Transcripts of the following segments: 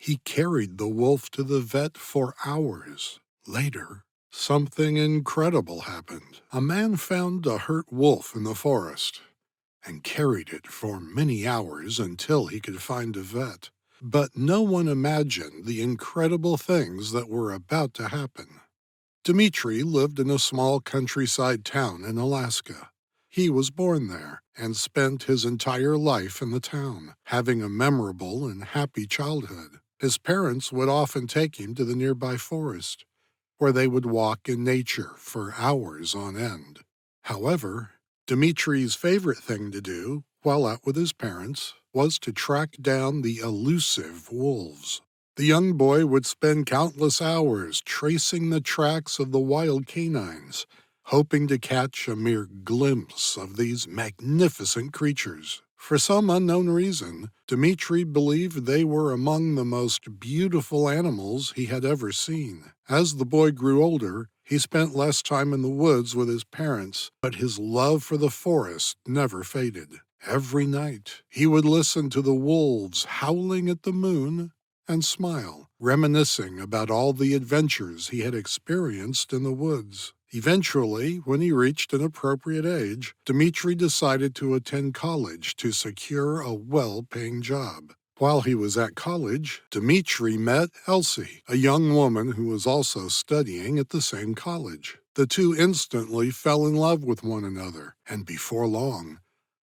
He carried the wolf to the vet for hours. Later, something incredible happened. A man found a hurt wolf in the forest and carried it for many hours until he could find a vet. But no one imagined the incredible things that were about to happen. Dmitri lived in a small countryside town in Alaska. He was born there and spent his entire life in the town, having a memorable and happy childhood. His parents would often take him to the nearby forest, where they would walk in nature for hours on end. However, Dmitri's favorite thing to do, while out with his parents, was to track down the elusive wolves. The young boy would spend countless hours tracing the tracks of the wild canines, hoping to catch a mere glimpse of these magnificent creatures. For some unknown reason, Dmitri believed they were among the most beautiful animals he had ever seen. As the boy grew older, he spent less time in the woods with his parents, but his love for the forest never faded. Every night, he would listen to the wolves howling at the moon and smile, reminiscing about all the adventures he had experienced in the woods. Eventually, when he reached an appropriate age, Dmitri decided to attend college to secure a well-paying job. While he was at college, Dmitri met Elsie, a young woman who was also studying at the same college. The two instantly fell in love with one another, and before long,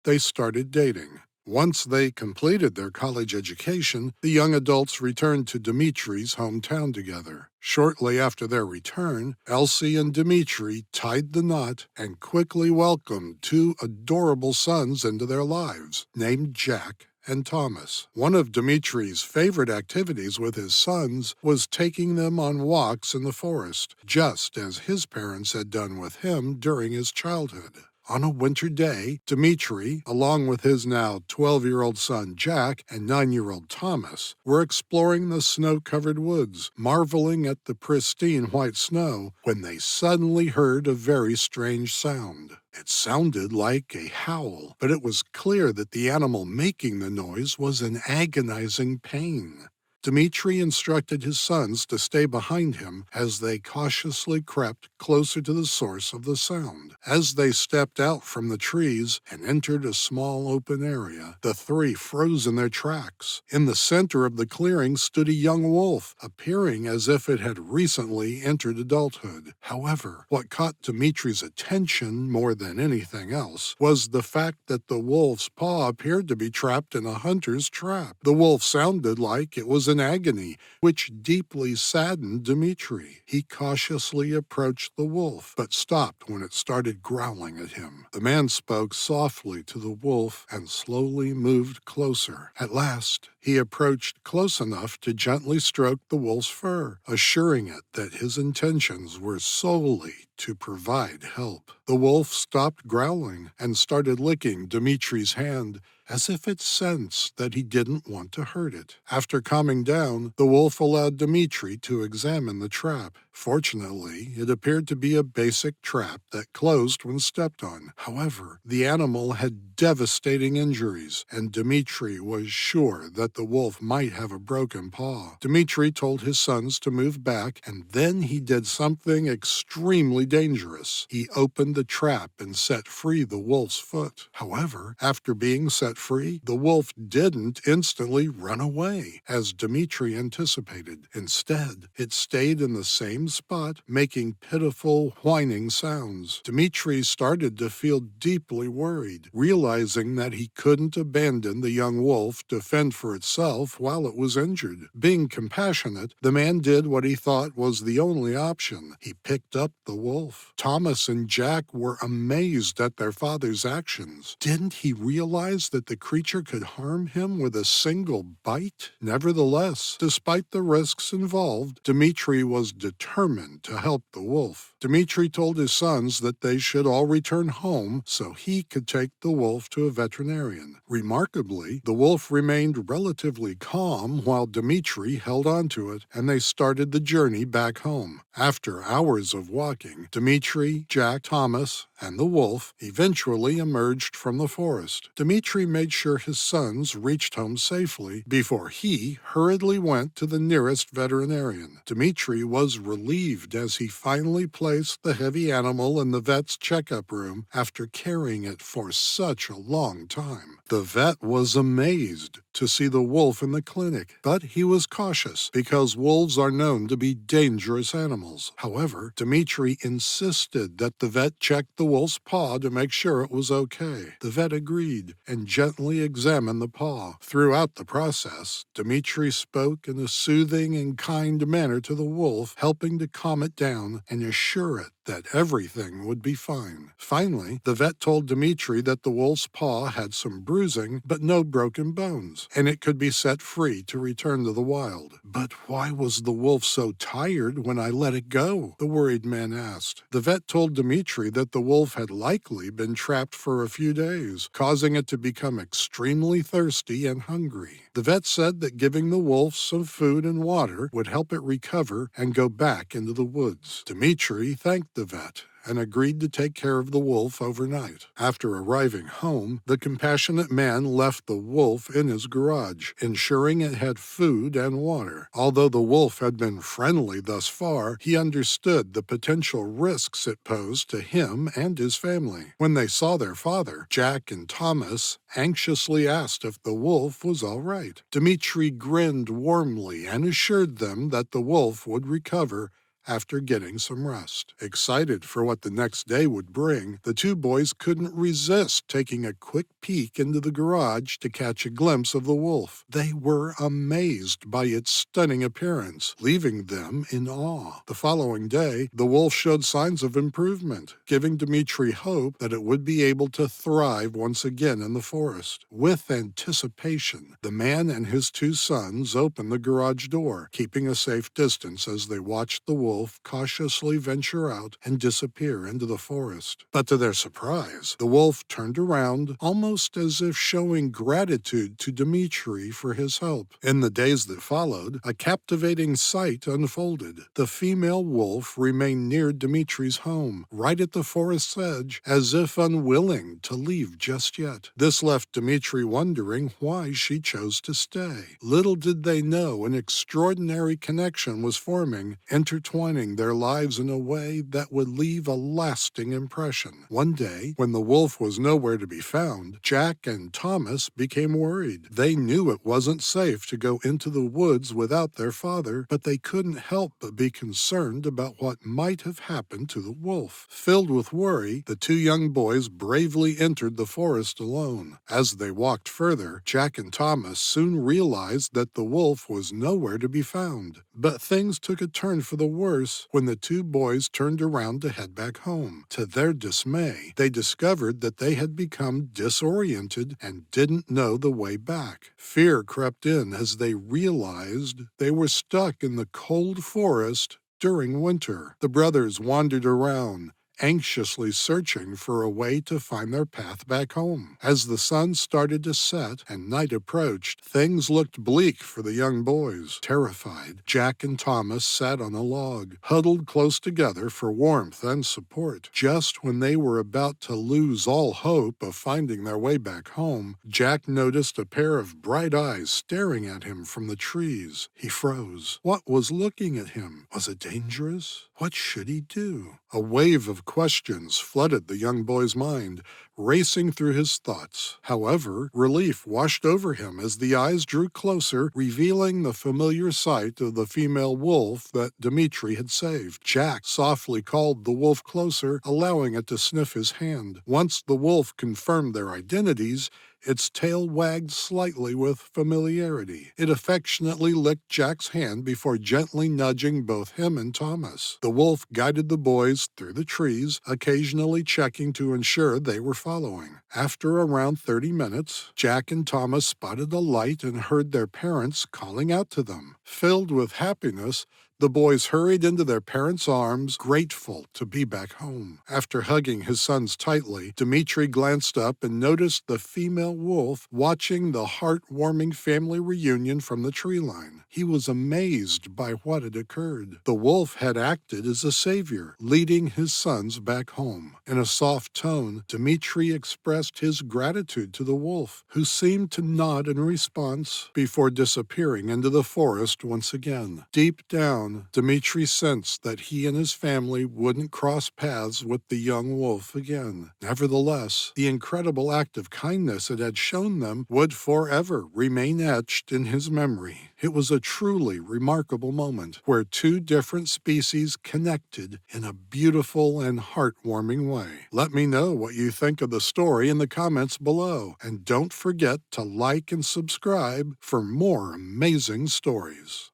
they started dating. Once they completed their college education, the young adults returned to Dmitri's hometown together. Shortly after their return, Elsie and Dmitri tied the knot and quickly welcomed two adorable sons into their lives, named Jack and Thomas. One of Dmitri's favorite activities with his sons was taking them on walks in the forest, just as his parents had done with him during his childhood. On a winter day, Dmitri, along with his now 12-year-old son Jack and 9-year-old Thomas, were exploring the snow-covered woods, marveling at the pristine white snow, when they suddenly heard a very strange sound. It sounded like a howl, but it was clear that the animal making the noise was in agonizing pain. Dmitri instructed his sons to stay behind him as they cautiously crept closer to the source of the sound. As they stepped out from the trees and entered a small open area, the three froze in their tracks. In the center of the clearing stood a young wolf, appearing as if it had recently entered adulthood. However, what caught Dmitri's attention more than anything else was the fact that the wolf's paw appeared to be trapped in a hunter's trap. The wolf sounded like it was in agony, which deeply saddened Dmitri. He cautiously approached the wolf, but stopped when it started growling at him. The man spoke softly to the wolf and slowly moved closer. At last, he approached close enough to gently stroke the wolf's fur, assuring it that his intentions were solely to provide help. The wolf stopped growling and started licking Dmitri's hand, as if it sensed that he didn't want to hurt it. After calming down, the wolf allowed Dmitri to examine the trap. Fortunately, it appeared to be a basic trap that closed when stepped on. However, the animal had devastating injuries, and Dmitri was sure that the wolf might have a broken paw. Dmitri told his sons to move back, and then he did something extremely dangerous. He opened the trap and set free the wolf's foot. However, after being set free, the wolf didn't instantly run away, as Dmitri anticipated. Instead, it stayed in the same spot, making pitiful, whining sounds. Dmitri started to feel deeply worried, realizing that he couldn't abandon the young wolf to fend for itself while it was injured. Being compassionate, the man did what he thought was the only option. He picked up the wolf. Thomas and Jack were amazed at their father's actions. Didn't he realize that the creature could harm him with a single bite? Nevertheless, despite the risks involved, Dmitri was determined to help the wolf. Dmitri told his sons that they should all return home so he could take the wolf to a veterinarian. Remarkably, the wolf remained relatively calm while Dmitri held on to it, and they started the journey back home. After hours of walking, Dmitri, Jack, Thomas, and the wolf eventually emerged from the forest. Dmitri made sure his sons reached home safely before he hurriedly went to the nearest veterinarian. Dmitri was relieved as he finally placed the heavy animal in the vet's checkup room after carrying it for such a long time. The vet was amazed to see the wolf in the clinic, but he was cautious because wolves are known to be dangerous animals. However, Dmitri insisted that the vet check the wolf's paw to make sure it was okay. The vet agreed and gently examined the paw. Throughout the process, Dmitri spoke in a soothing and kind manner to the wolf, helping to calm it down and assure it that everything would be fine. Finally, the vet told Dmitri that the wolf's paw had some bruising but no broken bones, and it could be set free to return to the wild. But why was the wolf so tired when I let it go? The worried man asked. The vet told Dmitri that the wolf had likely been trapped for a few days, causing it to become extremely thirsty and hungry. The vet said that giving the wolf some food and water would help it recover and go back into the woods. Dmitri thanked the vet and agreed to take care of the wolf overnight. After arriving home, the compassionate man left the wolf in his garage, ensuring it had food and water. Although the wolf had been friendly thus far, he understood the potential risks it posed to him and his family. When they saw their father, Jack and Thomas anxiously asked if the wolf was all right. Dmitri grinned warmly and assured them that the wolf would recover after getting some rest. Excited for what the next day would bring, the two boys couldn't resist taking a quick peek into the garage to catch a glimpse of the wolf. They were amazed by its stunning appearance, leaving them in awe. The following day, the wolf showed signs of improvement, giving Dmitri hope that it would be able to thrive once again in the forest. With anticipation, the man and his two sons opened the garage door, keeping a safe distance as they watched the wolf cautiously venture out and disappear into the forest. But to their surprise, the wolf turned around, almost as if showing gratitude to Dmitri for his help. In the days that followed, a captivating sight unfolded. The female wolf remained near Dmitri's home, right at the forest's edge, as if unwilling to leave just yet. This left Dmitri wondering why she chose to stay. Little did they know an extraordinary connection was forming, intertwining their lives in a way that would leave a lasting impression. One day, when the wolf was nowhere to be found, Jack and Thomas became worried. They knew it wasn't safe to go into the woods without their father, but they couldn't help but be concerned about what might have happened to the wolf. Filled with worry, the two young boys bravely entered the forest alone. As they walked further, Jack and Thomas soon realized that the wolf was nowhere to be found. But things took a turn for the worse when the two boys turned around to head back home. To their dismay, they discovered that they had become disoriented and didn't know the way back. Fear crept in as they realized they were stuck in the cold forest during winter. The brothers wandered around, anxiously searching for a way to find their path back home. As the sun started to set and night approached, things looked bleak for the young boys. Terrified, Jack and Thomas sat on a log, huddled close together for warmth and support. Just when they were about to lose all hope of finding their way back home, Jack noticed a pair of bright eyes staring at him from the trees. He froze. What was looking at him? Was it dangerous? What should he do? A wave of questions flooded the young boy's mind, racing through his thoughts. However, relief washed over him as the eyes drew closer, revealing the familiar sight of the female wolf that Dmitri had saved. Jack softly called the wolf closer, allowing it to sniff his hand. Once the wolf confirmed their identities, its tail wagged slightly with familiarity. It affectionately licked Jack's hand before gently nudging both him and Thomas. The wolf guided the boys through the trees, occasionally checking to ensure they were following. After around 30 minutes, Jack and Thomas spotted a light and heard their parents calling out to them. Filled with happiness, The boys hurried into their parents' arms, grateful to be back home. After hugging his sons tightly, Dmitri glanced up and noticed the female wolf watching the heartwarming family reunion from the tree line. He was amazed by what had occurred. The wolf had acted as a savior, leading his sons back home. In a soft tone, Dmitri expressed his gratitude to the wolf, who seemed to nod in response before disappearing into the forest once again. Deep down, Dmitri sensed that he and his family wouldn't cross paths with the young wolf again. Nevertheless, the incredible act of kindness it had shown them would forever remain etched in his memory. It was a truly remarkable moment where two different species connected in a beautiful and heartwarming way. Let me know what you think of the story in the comments below, and don't forget to like and subscribe for more amazing stories.